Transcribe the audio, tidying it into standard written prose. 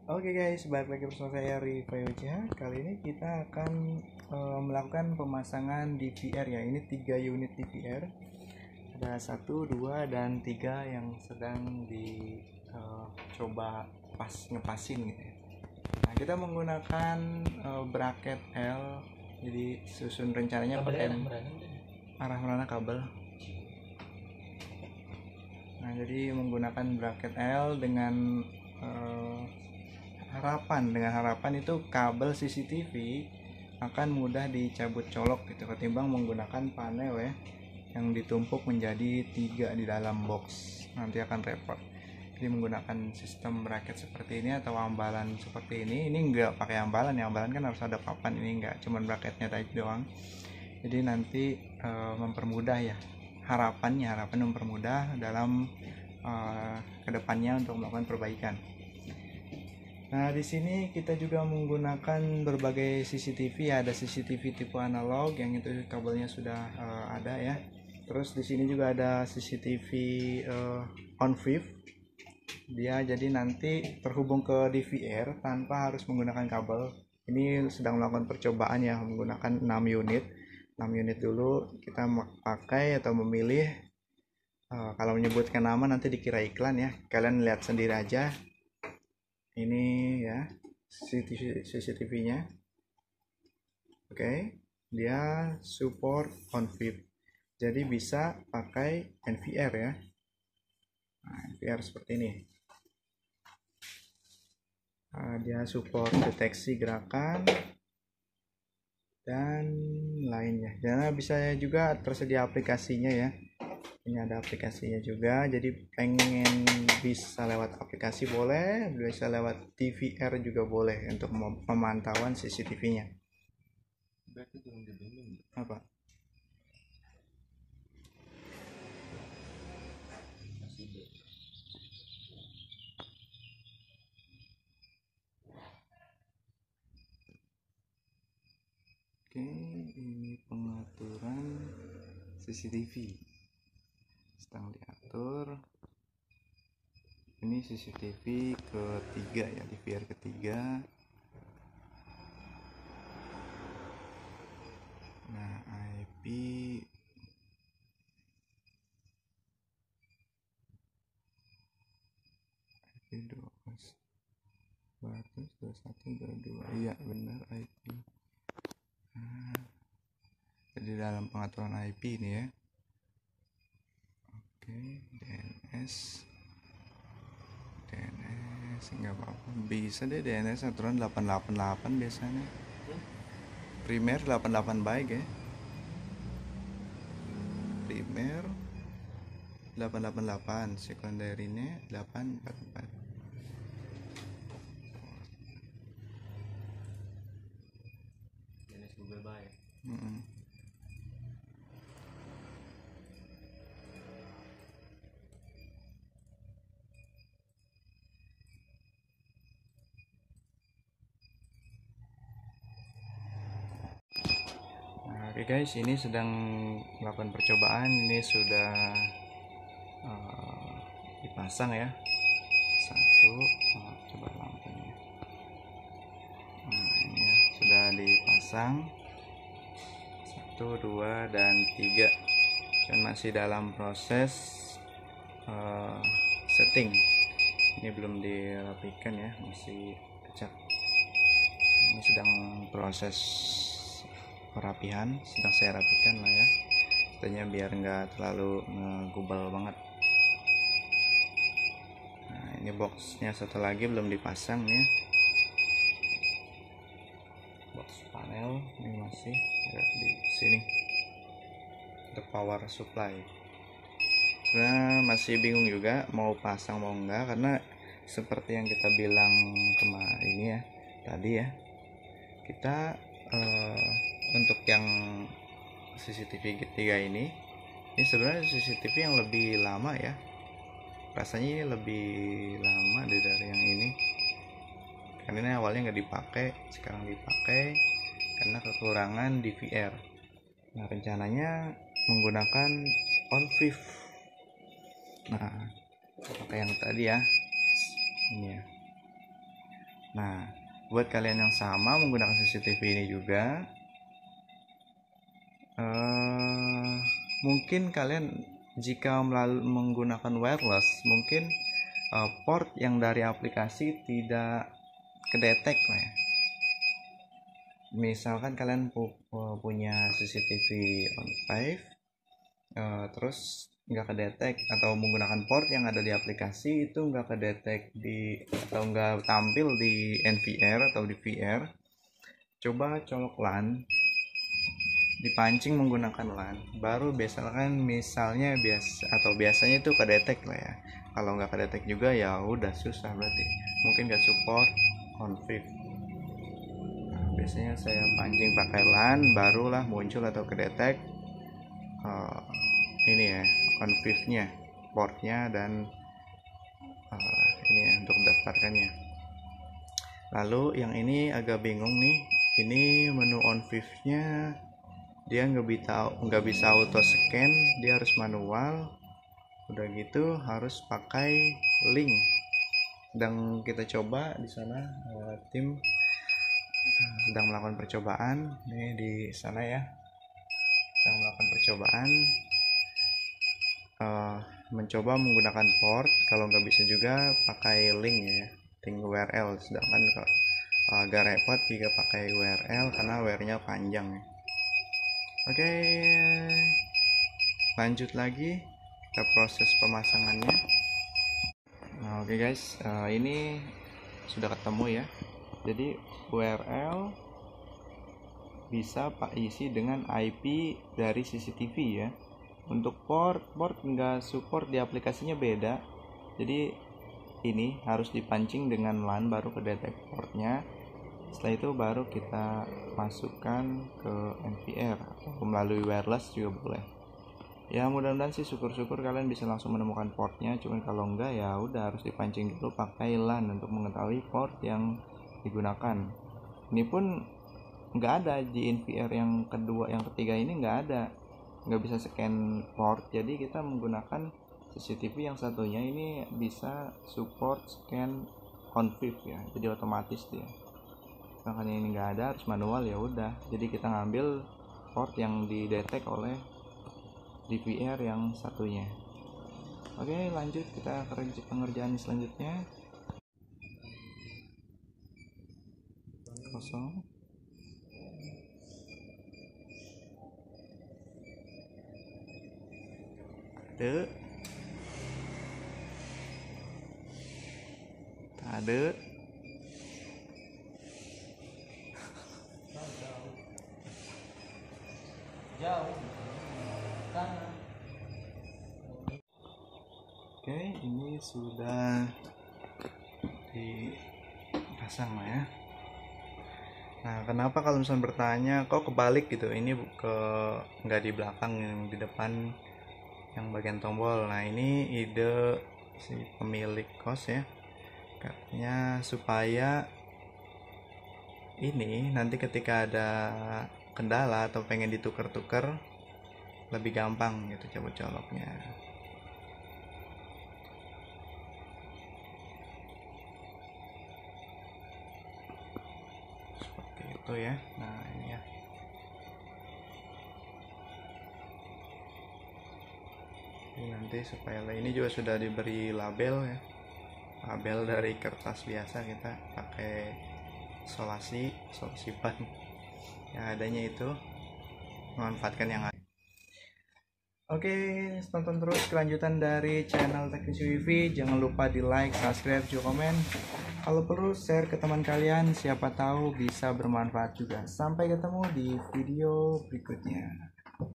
Oke guys, balik lagi bersama saya Rifai Uja. Kali ini kita akan melakukan pemasangan DVR ya. Ini 3 unit DVR. Ada 1, 2, dan 3 yang sedang dicoba ngepasin gitu ya. Nah, kita menggunakan bracket L. Jadi susun rencananya pakai arah merana kabel. Nah, jadi menggunakan bracket L dengan harapan itu kabel CCTV akan mudah dicabut colok gitu ketimbang menggunakan panel ya yang ditumpuk menjadi 3 di dalam box, nanti akan repot. Jadi menggunakan sistem bracket seperti ini atau ambalan seperti ini enggak pakai ambalan ya, ambalan kan harus ada papan, ini enggak, cuman bracketnya tadi doang. Jadi nanti mempermudah ya, harapan mempermudah dalam kedepannya untuk melakukan perbaikan. Nah, di sini kita juga menggunakan berbagai CCTV. Ada CCTV tipe analog yang itu kabelnya sudah ada ya. Terus di sini juga ada CCTV on fifth. Dia jadi nanti terhubung ke DVR tanpa harus menggunakan kabel. Ini sedang melakukan percobaan ya, menggunakan 6 unit. 6 unit dulu kita pakai atau memilih. Kalau menyebutkan nama nanti dikira iklan ya. Kalian lihat sendiri aja. Ini ya CCTV-nya. Oke, dia support on fifth, jadi bisa pakai NVR ya. Nah, NVR seperti ini. Dia support deteksi gerakan dan lainnya. Dan bisa juga tersedia aplikasinya ya. Ini ada aplikasinya juga, jadi pengen bisa lewat aplikasi boleh, bisa lewat DVR juga boleh untuk pemantauan CCTV-nya. Apa? Oke, ini pengaturan CCTV sedang diatur. Ini CCTV ketiga ya, DVR ketiga. Nah, IP IP 22122. Iya benar IP. Nah, jadi dalam pengaturan IP ini ya. Oke, DNS nggak apa-apa, bisa deh DNS aturan 888 biasanya. Primer 88 baik ya. Primer 888, sekunderinya 844. DNS Google baik. Oke guys, ini sedang melakukan percobaan. Ini sudah dipasang ya. Satu, coba lampunya. Ini ya, sudah dipasang. 1, 2, dan 3. Dan masih dalam proses setting. Ini belum dirapikan ya, masih acak. Ini sedang proses perapihan, sedang saya rapikan lah ya, setidaknya biar nggak terlalu ngegubal banget. Nah, ini boxnya satu lagi belum dipasang ya, box panel ini masih ada di sini untuk power supply. Sebenarnya masih bingung juga mau pasang mau enggak, karena seperti yang kita bilang kemarin ini ya tadi ya, kita untuk yang CCTV ketiga ini sebenarnya CCTV yang lebih lama ya, rasanya lebih lama dari yang ini, karena ini awalnya nggak dipakai, sekarang dipakai karena kekurangan DVR. Nah, rencananya menggunakan on fifth. Nah, pakai yang tadi ya, ini ya. Nah, buat kalian yang sama menggunakan CCTV ini juga, mungkin kalian jika menggunakan wireless, mungkin port yang dari aplikasi tidak kedetek lah ya. Misalkan kalian punya CCTV on 5, terus nggak kedetek, atau menggunakan port yang ada di aplikasi itu nggak kedetek atau nggak tampil di NVR atau di VR, coba colok LAN, dipancing menggunakan LAN, baru misalnya biasanya itu kedetek lah ya. Kalau nggak kedetek juga ya udah susah, berarti mungkin nggak support config. Biasanya saya pancing pakai LAN, barulah muncul atau kedetek ini ya, config-nya, portnya, dan ini ya untuk daftarkannya. Lalu yang ini agak bingung nih, ini menu on nya dia nggak bisa auto scan, dia harus manual. Udah gitu harus pakai link. Sedang kita coba di sana, tim sedang melakukan percobaan nih di sana ya, sedang melakukan percobaan mencoba menggunakan port. Kalau nggak bisa juga pakai link ya, link URL. Sedangkan agak repot jika pakai URL karena WR-nya panjang ya. Oke, lanjut lagi kita proses pemasangannya. Nah, oke guys, ini sudah ketemu ya. Jadi URL bisa Pak isi dengan IP dari CCTV ya. Untuk port nggak support, di aplikasinya beda. Jadi ini harus dipancing dengan LAN baru kedetek portnya. Setelah itu baru kita masukkan ke NVR atau melalui wireless juga boleh. Ya mudah-mudahan sih, syukur-syukur kalian bisa langsung menemukan portnya. Cuman kalau enggak ya udah harus dipancing dulu pakai LAN untuk mengetahui port yang digunakan. Ini pun nggak ada di NVR yang kedua, yang ketiga ini nggak ada, nggak bisa scan port. Jadi kita menggunakan CCTV yang satunya ini bisa support scan config ya, jadi otomatis dia. Sedangkan ini nggak ada, harus manual, ya udah. Jadi kita ngambil port yang didetek oleh DVR yang satunya. Oke, lanjut kita ke pengerjaan selanjutnya. Kosong. Ada jauh. Oke, ini sudah dipasang lah ya. Nah, kenapa kalau misalnya bertanya kok kebalik gitu, ini nggak di belakang, yang di depan, yang bagian tombol. Nah, ini ide si pemilik kos ya, katanya supaya ini nanti ketika ada kendala atau pengen ditukar-tukar lebih gampang gitu cabut coloknya. Seperti itu ya. Nah, ini ya. Ini nanti supaya ini juga sudah diberi label ya, label dari kertas biasa, kita pakai solusi ban yang adanya itu, memanfaatkan yang ada. Oke, tonton terus kelanjutan dari channel Teknisi Wifi. Jangan lupa di like, subscribe, juga komen. Kalau perlu share ke teman kalian, siapa tahu bisa bermanfaat juga. Sampai ketemu di video berikutnya.